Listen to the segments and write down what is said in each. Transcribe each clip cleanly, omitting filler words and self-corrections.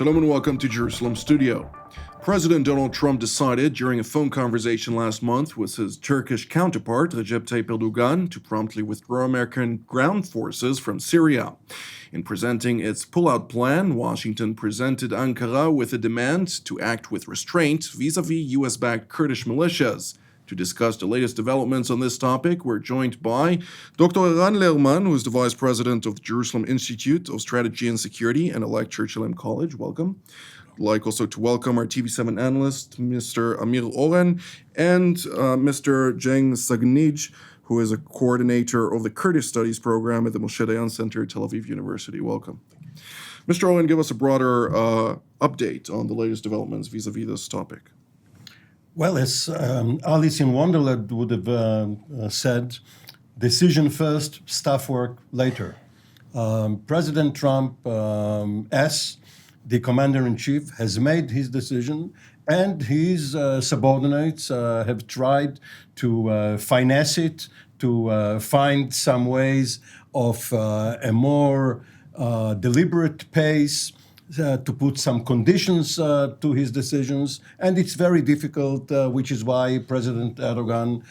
Shalom and welcome to Jerusalem Studio. President Donald Trump decided during a phone conversation last month with his Turkish counterpart, Recep Tayyip Erdogan, to promptly withdraw American ground forces from Syria. In presenting its pullout plan, Washington presented Ankara with a demand to act with restraint vis-à-vis US-backed Kurdish militias. To discuss the latest developments on this topic, we're joined by Dr. Eran Lerman, who is the Vice President of the Jerusalem Institute of Strategy and Security and a lecturer at Shalem College. Welcome. I'd like also to welcome our TV7 analyst, Mr. Amir Oren, and Mr. Ceng Sagnic, who is a coordinator of the Kurdish Studies program at the Moshe Dayan Center at Tel Aviv University. Welcome. Mr. Oren, give us a broader update on the latest developments vis-à-vis this topic. Well, as Alice in Wonderland would have said, decision first, staff work later. President Trump, as the commander-in-chief, has made his decision, and his subordinates have tried to finesse it, to find some ways of a more deliberate pace, to put some conditions to his decisions, and it's very difficult, which is why President Erdogan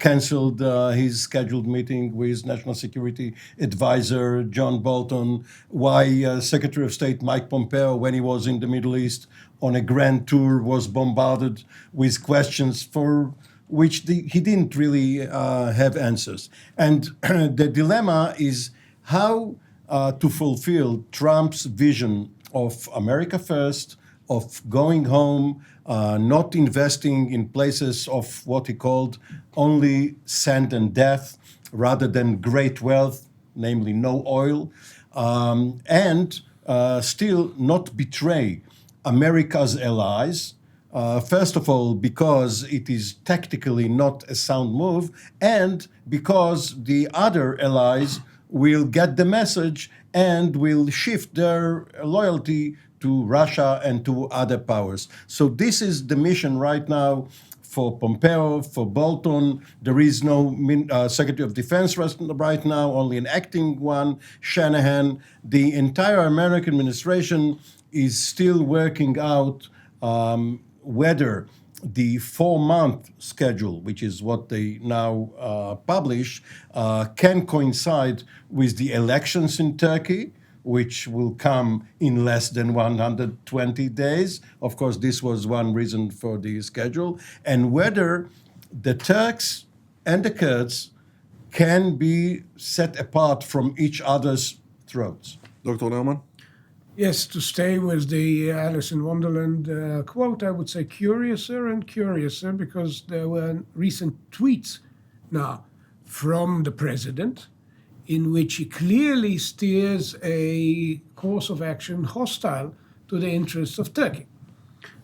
canceled his scheduled meeting with National Security Advisor John Bolton, why Secretary of State Mike Pompeo, when he was in the Middle East on a grand tour, was bombarded with questions for which he didn't really have answers. And the dilemma is how to fulfill Trump's vision of America first, of going home, not investing in places of what he called only sand and death, rather than great wealth, namely no oil, and still not betray America's allies. First of all, because it is tactically not a sound move, and because the other allies will get the message and will shift their loyalty to Russia and to other powers. So this is the mission right now for Pompeo, for Bolton. There is no Secretary of Defense right now, only an acting one, Shanahan. The entire American administration is still working out whether the 4-month schedule, which is what they now publish, can coincide with the elections in Turkey, which will come in less than 120 days. Of course, this was one reason for the schedule, and whether the Turks and the Kurds can be set apart from each other's throats. Dr. Lerman? Yes, to stay with the Alice in Wonderland quote, I would say curiouser and curiouser, because there were recent tweets now from the president in which he clearly steers a course of action hostile to the interests of Turkey,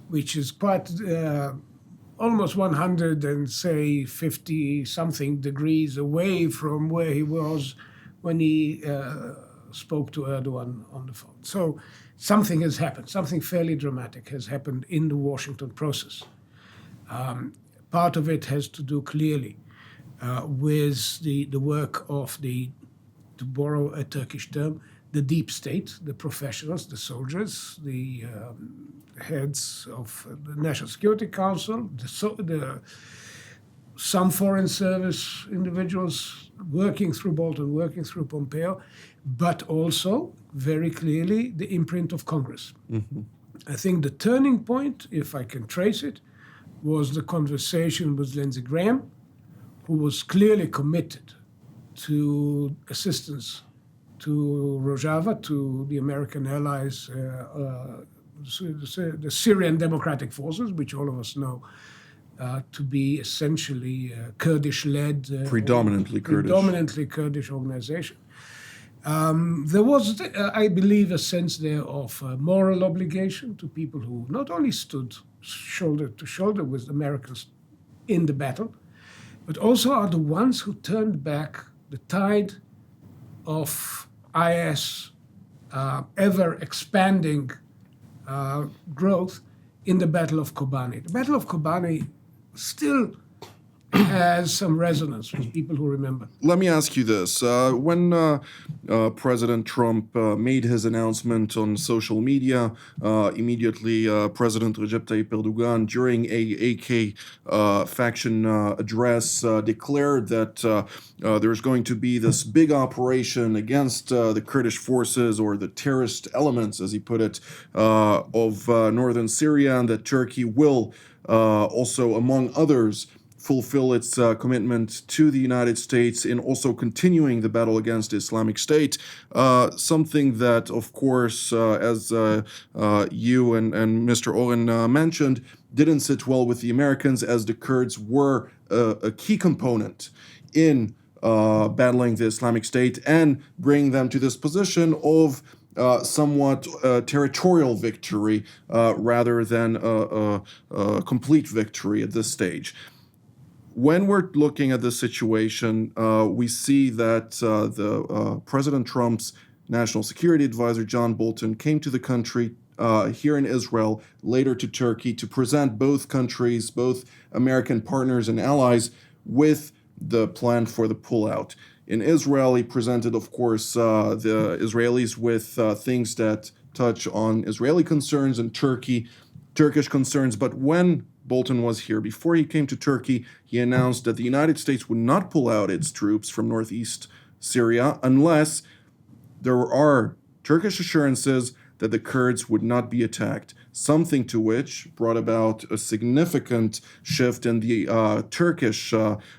which is quite almost 50-something degrees away from where he was when he spoke to Erdogan on the phone. So something has happened, something fairly dramatic has happened in the Washington process. Part of it has to do clearly with the work of to borrow a Turkish term, the deep state, the professionals, the soldiers, the heads of the National Security Council, some foreign service individuals working through Bolton, working through Pompeo, but also very clearly the imprint of Congress. Mm-hmm. I think the turning point, if I can trace it, was the conversation with Lindsey Graham, who was clearly committed to assistance to Rojava, to the American allies, the Syrian Democratic Forces, which all of us know to be essentially Kurdish-led, predominantly Kurdish organization. There was, I believe, a sense there of moral obligation to people who not only stood shoulder to shoulder with Americans in the battle, but also are the ones who turned back the tide of IS ever-expanding growth in the Battle of Kobani. The Battle of Kobani still has some resonance with people who remember. Let me ask you this. When President Trump made his announcement on social media, immediately President Recep Tayyip Erdogan, during a AK faction address, declared that there's going to be this big operation against the Kurdish forces, or the terrorist elements, as he put it, of northern Syria, and that Turkey will also, among others, fulfill its commitment to the United States in also continuing the battle against Islamic State, something that, of course, as you and Mr. Oren mentioned, didn't sit well with the Americans, as the Kurds were a key component in battling the Islamic State and bringing them to this position of somewhat territorial victory rather than a complete victory at this stage. When we're looking at this situation, we see that President Trump's national security advisor, John Bolton, came to the country here in Israel, later to Turkey, to present both countries, both American partners and allies, with the plan for the pullout. In Israel, he presented, of course, the Israelis with things that touch on Israeli concerns and Turkish concerns. But when Bolton was here, before he came to Turkey, he announced that the United States would not pull out its troops from northeast Syria unless there are Turkish assurances that the Kurds would not be attacked, something to which brought about a significant shift in the Turkish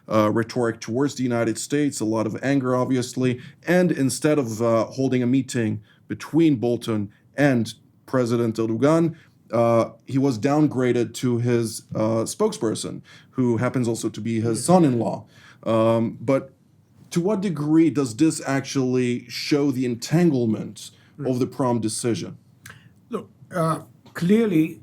rhetoric towards the United States, a lot of anger, obviously, and instead of holding a meeting between Bolton and President Erdogan, he was downgraded to his spokesperson, who happens also to be his son-in-law. But to what degree does this actually show the entanglement of the prompt decision? Look, clearly,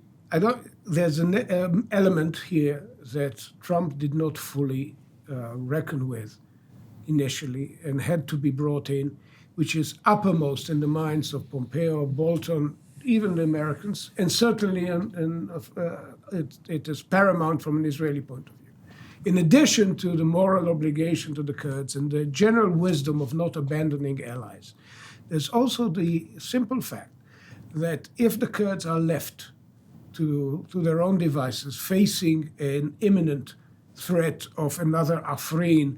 there's an element here that Trump did not fully reckon with initially and had to be brought in, which is uppermost in the minds of Pompeo, Bolton, even the Americans, and certainly it is paramount from an Israeli point of view. In addition to the moral obligation to the Kurds and the general wisdom of not abandoning allies, there's also the simple fact that if the Kurds are left to their own devices, facing an imminent threat of another Afrin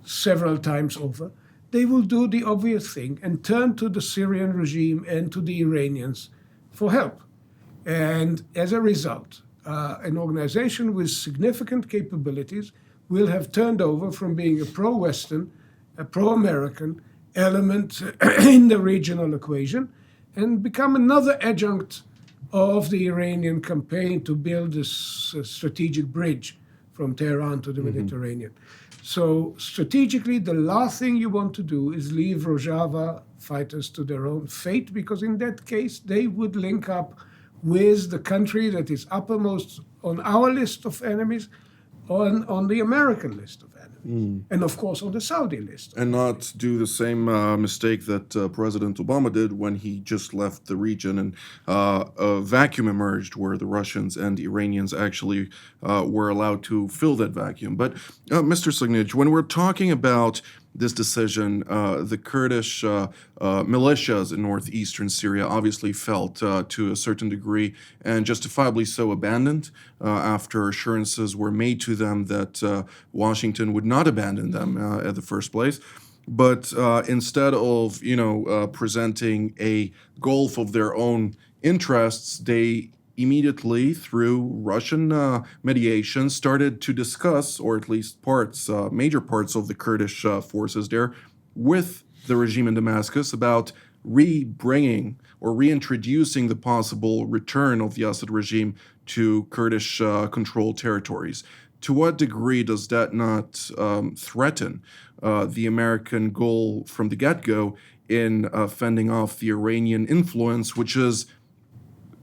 several times over, they will do the obvious thing and turn to the Syrian regime and to the Iranians for help. And as a result, an organization with significant capabilities will have turned over from being a pro-Western, a pro-American element in the regional equation and become another adjunct of the Iranian campaign to build this strategic bridge from Tehran to the Mediterranean. So strategically, the last thing you want to do is leave Rojava fighters to their own fate, because in that case, they would link up with the country that is uppermost on our list of enemies, on the American list of enemies, and of course on the Saudi list. And not do the same mistake that President Obama did when he just left the region and a vacuum emerged where the Russians and the Iranians actually were allowed to fill that vacuum. But Mr. Sagnic, when we're talking about this decision, the Kurdish militias in northeastern Syria obviously felt, to a certain degree, and justifiably so, abandoned after assurances were made to them that Washington would not abandon them at the first place. But instead of, presenting a gulf of their own interests, they immediately, through Russian mediation, started to discuss, or at least major parts of the Kurdish forces there, with the regime in Damascus about re-bringing or reintroducing the possible return of the Assad regime to Kurdish-controlled territories. To what degree does that not threaten the American goal from the get-go in fending off the Iranian influence, which is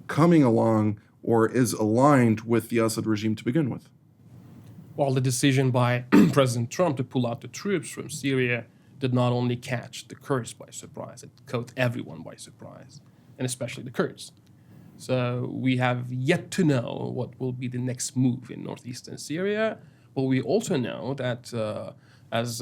coming along or is aligned with the Assad regime to begin with? Well, the decision by President Trump to pull out the troops from Syria did not only catch the Kurds by surprise, it caught everyone by surprise, and especially the Kurds. So we have yet to know what will be the next move in northeastern Syria, But we also know that, as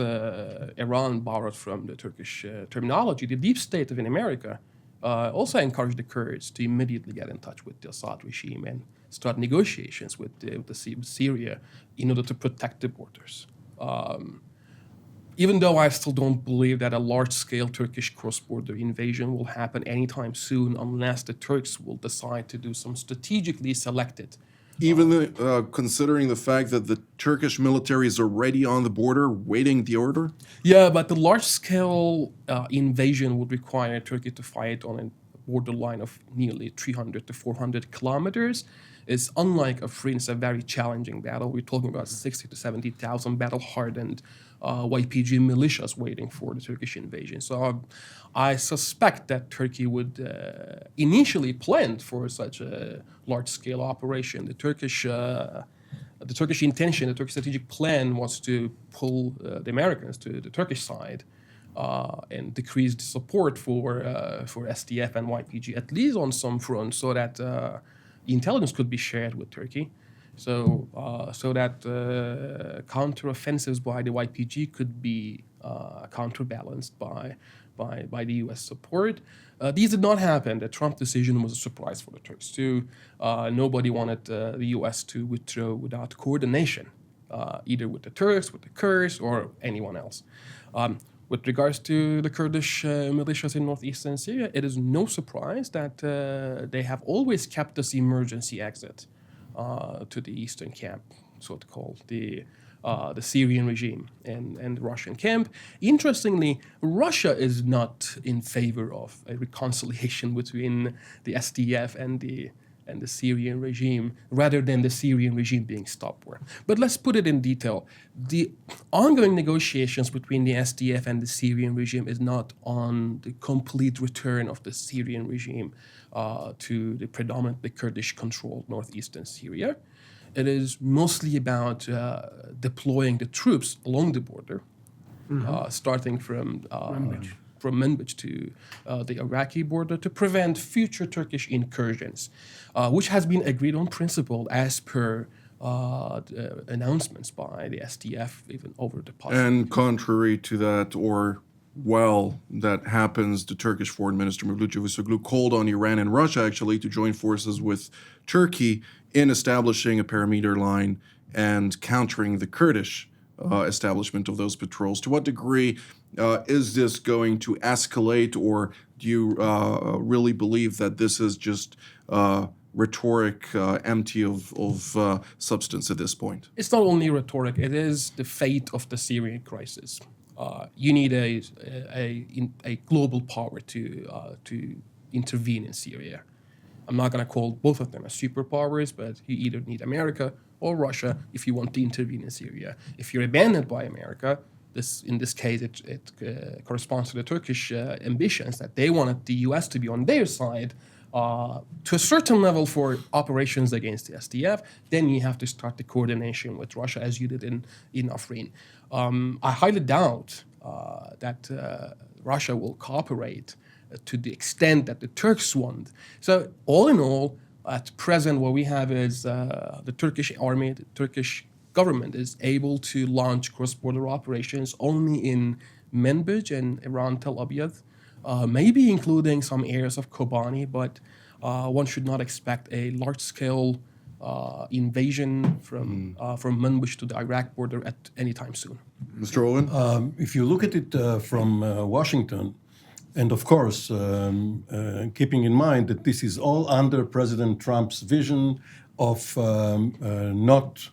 Iran borrowed from the Turkish terminology, the deep state of in America also encouraged the Kurds to immediately get in touch with the Assad regime and start negotiations with Syria in order to protect the borders. Even though I still don't believe that a large-scale Turkish cross-border invasion will happen anytime soon unless the Turks will decide to do some strategically selected. Even considering the fact that the Turkish military is already on the border waiting the order? Yeah, but the large-scale invasion would require Turkey to fight on a borderline of nearly 300 to 400 kilometers. It's unlike Afrin, it's a very challenging battle. We're talking about 60 to 70,000 battle-hardened YPG militias waiting for the Turkish invasion. So I suspect that Turkey would initially plan for such a large-scale operation. The Turkish intention, the Turkish strategic plan was to pull the Americans to the Turkish side and decrease the support for SDF and YPG, at least on some fronts, so that intelligence could be shared with Turkey. So that counteroffensives by the YPG could be counterbalanced by the U.S. support. These did not happen. The Trump decision was a surprise for the Turks too. Nobody wanted the U.S. to withdraw without coordination, either with the Turks, with the Kurds, or anyone else. With regards to the Kurdish militias in northeastern Syria, it is no surprise that they have always kept this emergency exit to the eastern camp, so-called the Syrian regime and the Russian camp. Interestingly, Russia is not in favor of a reconciliation between the SDF and the Syrian regime, rather than the Syrian regime being stopped war. But let's put it in detail. The ongoing negotiations between the SDF and the Syrian regime is not on the complete return of the Syrian regime to the predominantly Kurdish-controlled northeastern Syria. It is mostly about deploying the troops along the border, starting from Manbij to the Iraqi border to prevent future Turkish incursions, which has been agreed on principle as per the announcements by the SDF even over the past. And contrary to that, or while that happens, the Turkish Foreign Minister Mevlut Cavusoglu called on Iran and Russia actually to join forces with Turkey in establishing a parameter line and countering the Kurdish establishment of those patrols. To what degree is this going to escalate, or do you really believe that this is just rhetoric empty of substance at this point? It's not only rhetoric, it is the fate of the Syrian crisis. You need a global power to intervene in Syria. I'm not going to call both of them as superpowers, but you either need America or Russia if you want to intervene in Syria. If you're abandoned by America, in this case, it corresponds to the Turkish ambitions that they wanted the U.S. to be on their side to a certain level for operations against the SDF. Then you have to start the coordination with Russia, as you did in Afrin. I highly doubt that Russia will cooperate to the extent that the Turks want. So all in all, at present, what we have is the Turkish army, the Turkish government is able to launch cross-border operations only in Manbij and Iran Tel Aviv, maybe including some areas of Kobani, but one should not expect a large-scale invasion from Manbij to the Iraq border at any time soon. Mr. Oren? If you look at it from Washington, and of course, keeping in mind that this is all under President Trump's vision of not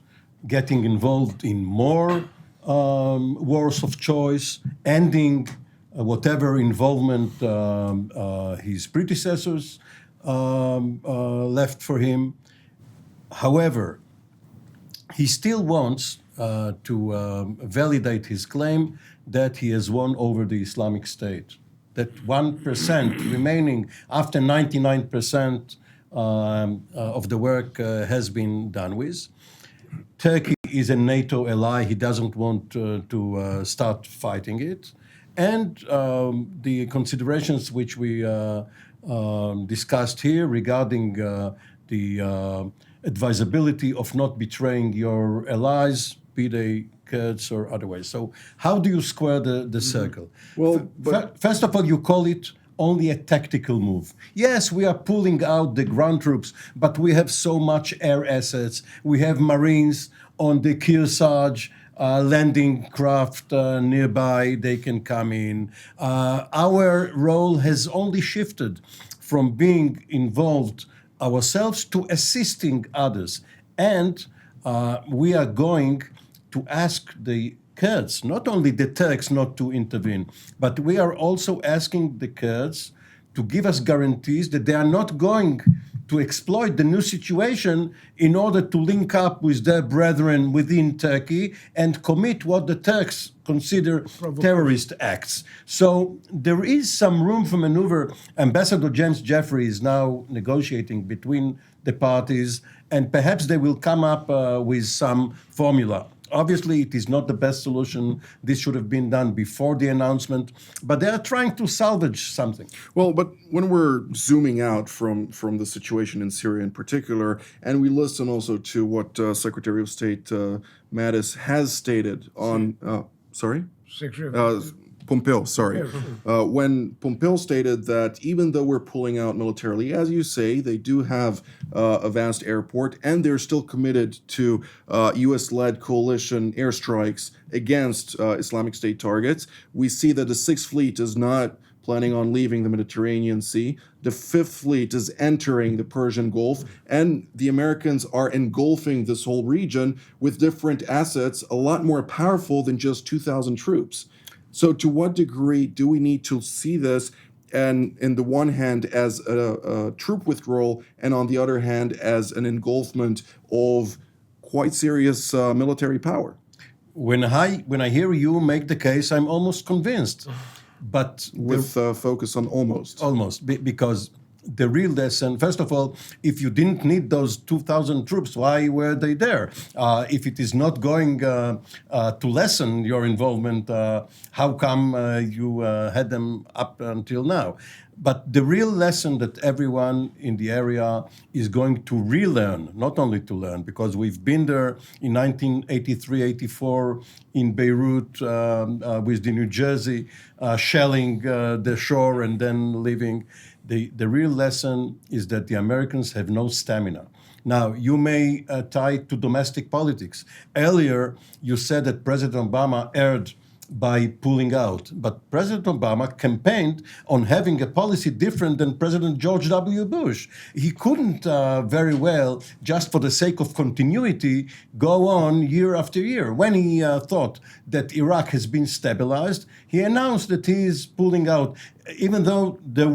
getting involved in more wars of choice, ending whatever involvement his predecessors left for him. However, he still wants to validate his claim that he has won over the Islamic State. That 1% remaining after 99% of the work has been done with. Turkey is a NATO ally. He doesn't want to start fighting it. And the considerations which we discussed here regarding the advisability of not betraying your allies, be they Kurds or otherwise. So how do you square the circle? Well, but- First of all, you call it only a tactical move. Yes, we are pulling out the ground troops, but we have so much air assets. We have Marines on the Kearsarge landing craft nearby. They can come in. Our role has only shifted from being involved ourselves to assisting others. And we are going to ask the Kurds, not only the Turks, not to intervene, but we are also asking the Kurds to give us guarantees that they are not going to exploit the new situation in order to link up with their brethren within Turkey and commit what the Turks consider terrorist acts. So there is some room for maneuver. Ambassador James Jeffrey is now negotiating between the parties, and perhaps they will come up with some formula. Obviously, it is not the best solution. This should have been done before the announcement, but they are trying to salvage something. Well, but when we're zooming out from the situation in Syria in particular, and we listen also to what Secretary of State Mattis has stated on, sorry? Secretary of Pompeo, sorry. When Pompeo stated that even though we're pulling out militarily, as you say, they do have a vast airport, and they're still committed to U.S.-led coalition airstrikes against Islamic State targets. We see that the Sixth Fleet is not planning on leaving the Mediterranean Sea. The Fifth Fleet is entering the Persian Gulf, and the Americans are engulfing this whole region with different assets, a lot more powerful than just 2,000 troops. So to what degree do we need to see this, and in the one hand as a troop withdrawal, and on the other hand as an engulfment of quite serious military power? When I hear you make the case, I'm almost convinced. But With focus on almost. Because the real lesson, first of all, if you didn't need those 2,000 troops, why were they there? If it is not going to lessen your involvement, how come you had them up until now? But the real lesson that everyone in the area is going to relearn, not only to learn, because we've been there in 1983-84 in Beirut with the New Jersey, shelling the shore and then leaving. The real lesson is that the Americans have no stamina. Now, you may tie it to domestic politics. Earlier, you said that President Obama erred by pulling out. But President Obama campaigned on having a policy different than President George W. Bush. He couldn't very well, just for the sake of continuity, go on year after year. When he thought that Iraq has been stabilized, he announced that he is pulling out. Even though there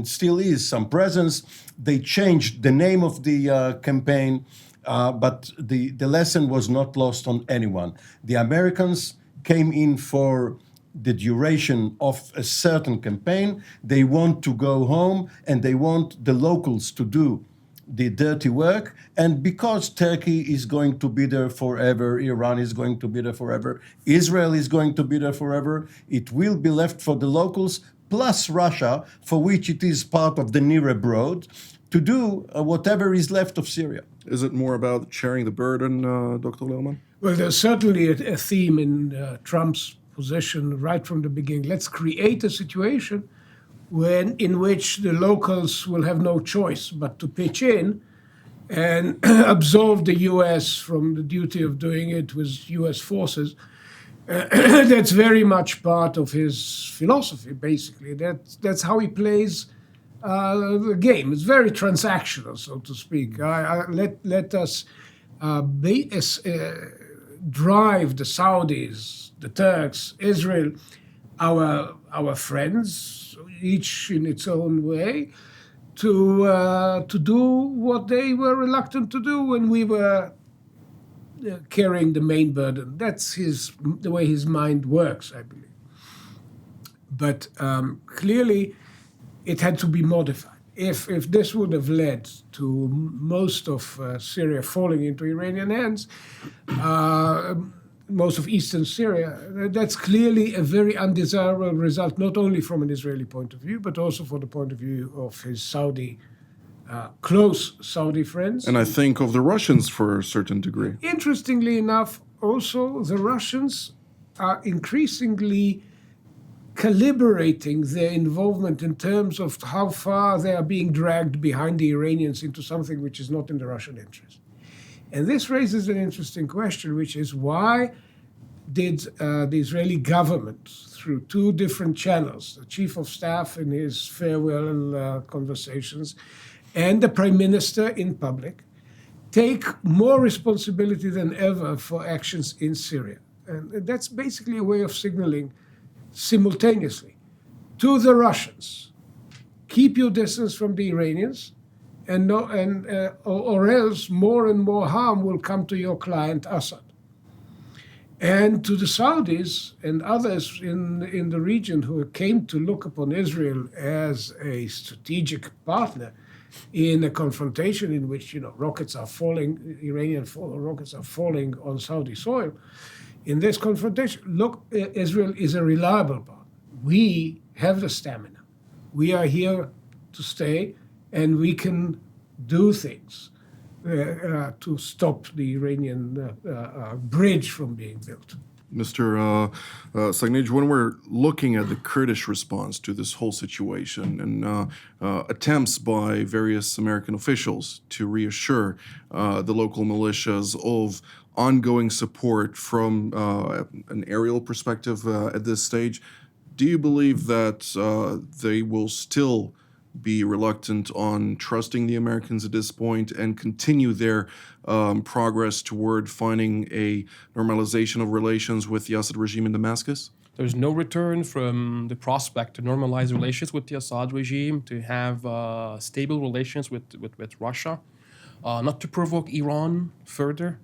still is some presence, they changed the name of the campaign, but the lesson was not lost on anyone. The Americans came in for the duration of a certain campaign. They want to go home, and they want the locals to do the dirty work. And because Turkey is going to be there forever, Iran is going to be there forever, Israel is going to be there forever, it will be left for the locals, plus Russia, for which it is part of the near abroad, to do whatever is left of Syria. Is it more about sharing the burden, Dr. Lerman? Well, there's certainly a theme in Trump's position right from the beginning. Let's create a situation in which the locals will have no choice but to pitch in and absolve the U.S. from the duty of doing it with U.S. forces. That's very much part of his philosophy, basically. That's how he plays the game. It's very transactional, so to speak. Let us drive the Saudis, the Turks, Israel, our friends, each in its own way, to do what they were reluctant to do when we were carrying the main burden. That's the way his mind works, I believe. But clearly, it had to be modified. If this would have led to most of Syria falling into Iranian hands, most of eastern Syria, that's clearly a very undesirable result, not only from an Israeli point of view, but also from the point of view of his close Saudi friends. And I think of the Russians for a certain degree. Interestingly enough, also the Russians are increasingly calibrating their involvement in terms of how far they are being dragged behind the Iranians into something which is not in the Russian interest. And this raises an interesting question, which is why did the Israeli government, through two different channels, the chief of staff in his farewell conversations and the prime minister in public, take more responsibility than ever for actions in Syria? And that's basically a way of signaling simultaneously to the Russians, keep your distance from the Iranians, or else more and more harm will come to your client Assad. And to the Saudis and others in the region who came to look upon Israel as a strategic partner in a confrontation in which rockets are falling, Iranian rockets are falling on Saudi soil. In this confrontation, look, Israel is a reliable partner. We have the stamina. We are here to stay, and we can do things to stop the Iranian bridge from being built. Mr. Sagnic, when we're looking at the Kurdish response to this whole situation and attempts by various American officials to reassure the local militias of ongoing support from an aerial perspective at this stage, do you believe that they will still be reluctant on trusting the Americans at this point and continue their progress toward finding a normalization of relations with the Assad regime in Damascus? There's no return from the prospect to normalize relations with the Assad regime, to have stable relations with Russia, not to provoke Iran further,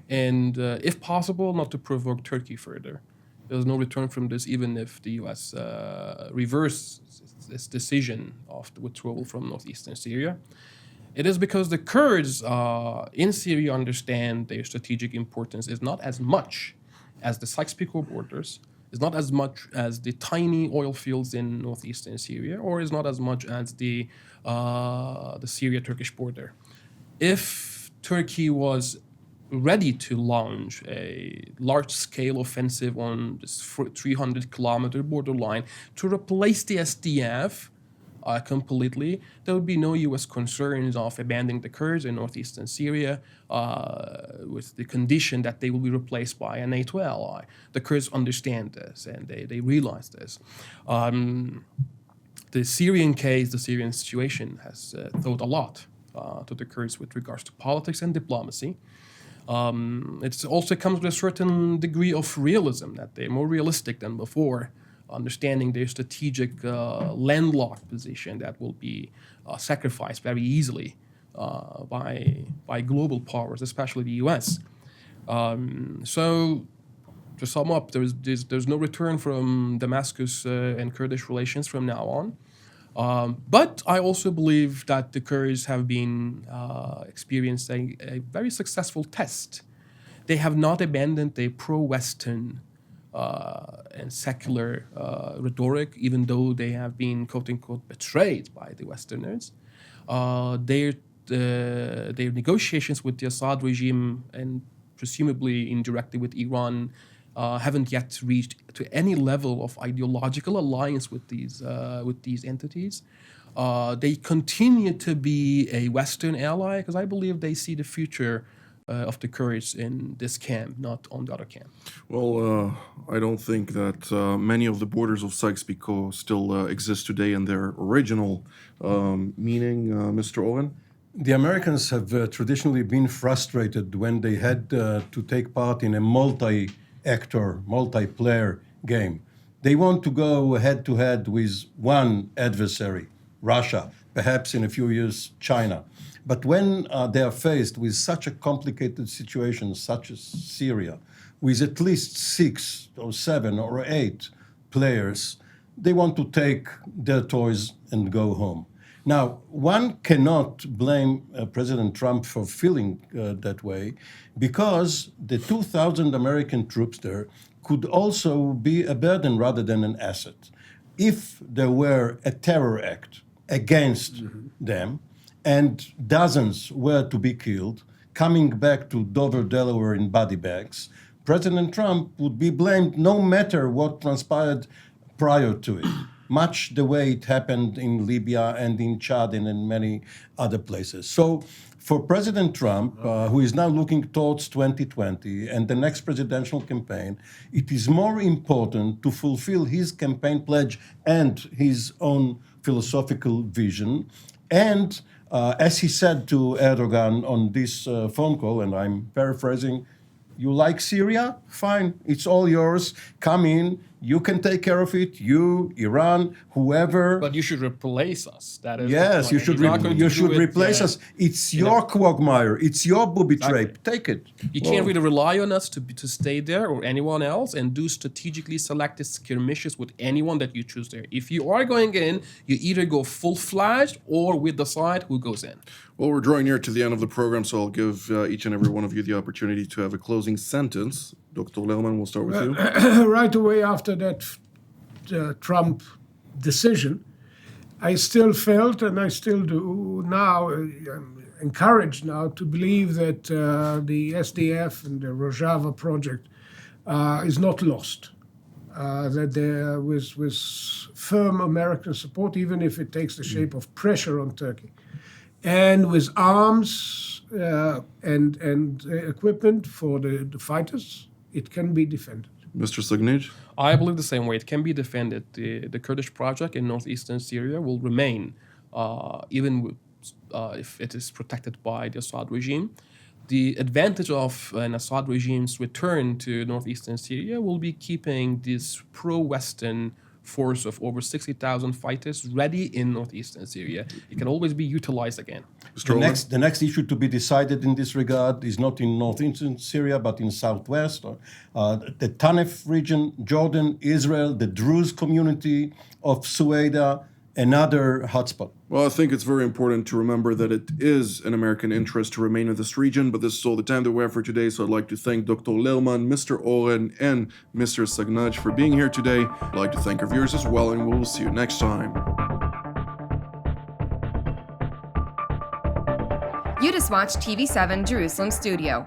and if possible, not to provoke Turkey further. There's no return from this, even if the U.S. reverses its decision of the withdrawal from northeastern Syria. It is because the Kurds in Syria understand their strategic importance is not as much as the Sykes-Picot borders, is not as much as the tiny oil fields in northeastern Syria, or is not as much as the Syria-Turkish border. If Turkey was ready to launch a large-scale offensive on this 300-kilometer borderline to replace the SDF completely, there would be no U.S. concerns of abandoning the Kurds in northeastern Syria with the condition that they will be replaced by a NATO ally. The Kurds understand this, and they realize this. The Syrian case, the Syrian situation has thought a lot to the Kurds with regards to politics and diplomacy. It also comes with a certain degree of realism, that they're more realistic than before, understanding their strategic landlocked position that will be sacrificed very easily by global powers, especially the U.S. So, to sum up, there's no return from Damascus and Kurdish relations from now on. But I also believe that the Kurds have been experiencing a very successful test. They have not abandoned their pro-Western and secular rhetoric, even though they have been quote-unquote betrayed by the Westerners. Their negotiations with the Assad regime, and presumably indirectly with Iran, haven't yet reached to any level of ideological alliance with these entities. They continue to be a Western ally, because I believe they see the future of the Kurds in this camp, not on the other camp. Well, I don't think that many of the borders of Sykes-Picot still exist today in their original meaning, Mr. Oren. The Americans have traditionally been frustrated when they had to take part in a multi-actor, multiplayer game. They want to go head-to-head with one adversary, Russia, perhaps in a few years, China. But when they are faced with such a complicated situation, such as Syria, with at least 6 or 7 or 8 players, they want to take their toys and go home. Now, one cannot blame President Trump for feeling that way, because the 2,000 American troops there could also be a burden rather than an asset. If there were a terror act against them, and dozens were to be killed, coming back to Dover, Delaware in body bags, President Trump would be blamed no matter what transpired prior to it, much the way it happened in Libya and in Chad and in many other places. So for President Trump, who is now looking towards 2020 and the next presidential campaign, it is more important to fulfill his campaign pledge and his own philosophical vision. And as he said to Erdogan on this phone call, and I'm paraphrasing, you like Syria? Fine, it's all yours. Come in. You can take care of it. You, Iran, whoever. But you should replace us. That is Yes, you should. Replace us. It's your quagmire. It's your booby trape. Take it. You can't really rely on us to stay there or anyone else and do strategically selected skirmishes with anyone that you choose there. If you are going in, you either go full-fledged or we decide who goes in. Well, we're drawing near to the end of the program, so I'll give each and every one of you the opportunity to have a closing sentence. Dr. Lerman, we'll start with you. Right away after that Trump decision, I still felt, and I still do now, I'm encouraged now to believe that the SDF and the Rojava project is not lost. That there with firm American support, even if it takes the shape of pressure on Turkey, and with arms and equipment for the fighters, it can be defended. Mr. Sagnic? I believe the same way. It can be defended. The Kurdish project in northeastern Syria will remain, even if it is protected by the Assad regime. The advantage of an Assad regime's return to northeastern Syria will be keeping this pro-Western force of over 60,000 fighters ready in northeastern Syria. It can always be utilized again. The next issue to be decided in this regard is not in northeastern Syria, but in southwest, the Tanef region, Jordan, Israel, the Druze community of Sueda, another hotspot. Well, I think it's very important to remember that it is an American interest to remain in this region, but this is all the time that we have for today, so I'd like to thank Dr. Lerman, Mr. Oren, and Mr. Sagnic for being here today. I'd like to thank our viewers as well, and we'll see you next time. You just watched TV7 Jerusalem Studio.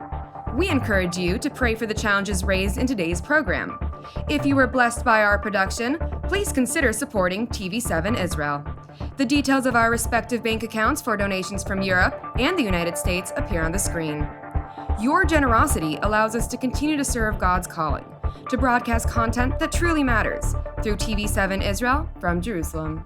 We encourage you to pray for the challenges raised in today's program. If you were blessed by our production, please consider supporting TV7 Israel. The details of our respective bank accounts for donations from Europe and the United States appear on the screen. Your generosity allows us to continue to serve God's calling, to broadcast content that truly matters through TV7 Israel from Jerusalem.